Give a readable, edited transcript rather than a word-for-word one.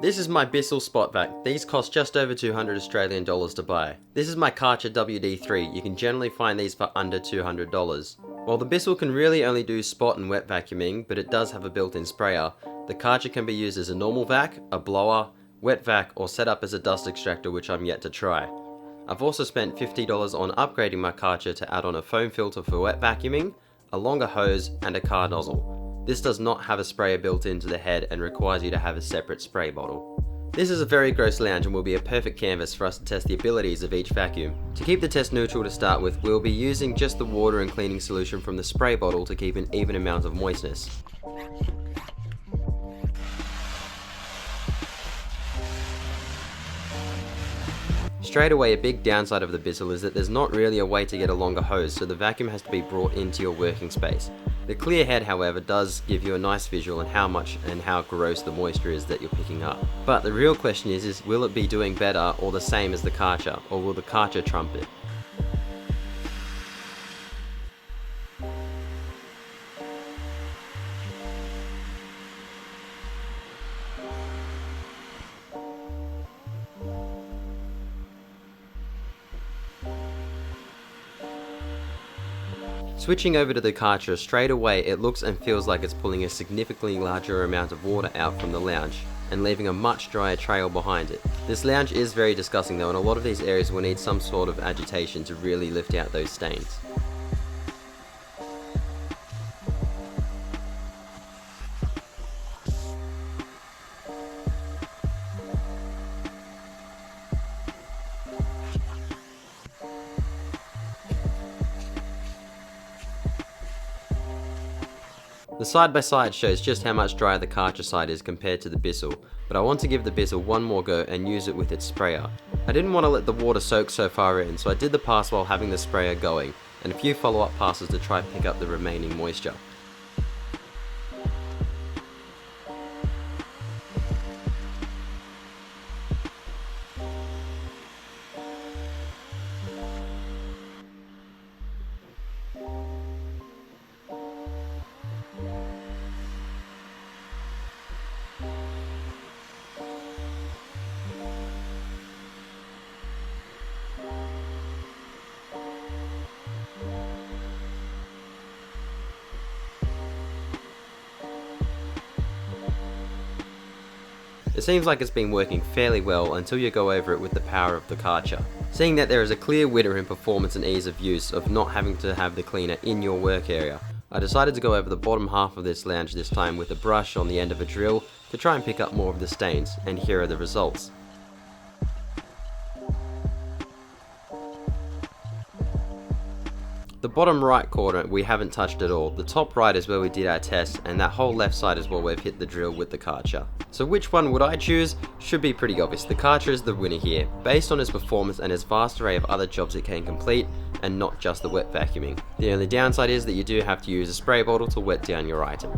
This is my Bissell spot vac. These cost just over 200 Australian dollars to buy. This is my Karcher WD3. You can generally find these for under $200. While the Bissell can really only do spot and wet vacuuming, but it does have a built-in sprayer, the Karcher can be used as a normal vac, a blower, wet vac, or set up as a dust extractor, which I'm yet to try. I've also spent $50 on upgrading my Karcher to add on a foam filter for wet vacuuming, a longer hose, and a car nozzle. This does not have a sprayer built into the head and requires you to have a separate spray bottle. This is a very gross lounge and will be a perfect canvas for us to test the abilities of each vacuum. To keep the test neutral to start with, we'll be using just the water and cleaning solution from the spray bottle to keep an even amount of moistness. Straight away, a big downside of the Bissell is that there's not really a way to get a longer hose, so the vacuum has to be brought into your working space. The clear head, however, does give you a nice visual on how much and how gross the moisture is that you're picking up. But the real question is will it be doing better or the same as the Karcher, or will the Karcher trump it? Switching over to the Karcher, straight away it looks and feels like it's pulling a significantly larger amount of water out from the lounge and leaving a much drier trail behind it. This lounge is very disgusting though, and a lot of these areas will need some sort of agitation to really lift out those stains. The side by side shows just how much drier the Karcher side is compared to the Bissell, but I want to give the Bissell one more go and use it with its sprayer. I didn't want to let the water soak so far in, so I did the pass while having the sprayer going, and a few follow-up passes to try and pick up the remaining moisture. It seems like it's been working fairly well until you go over it with the power of the Karcher. Seeing that there is a clear winner in performance and ease of use of not having to have the cleaner in your work area, I decided to go over the bottom half of this lounge this time with a brush on the end of a drill to try and pick up more of the stains, and here are the results. The bottom right corner we haven't touched at all. The top right is where we did our test, and that whole left side is where we've hit the drill with the Karcher. So which one would I choose? Should be pretty obvious. The Karcher is the winner here, based on its performance and its vast array of other jobs it can complete, and not just the wet vacuuming. The only downside is that you do have to use a spray bottle to wet down your item.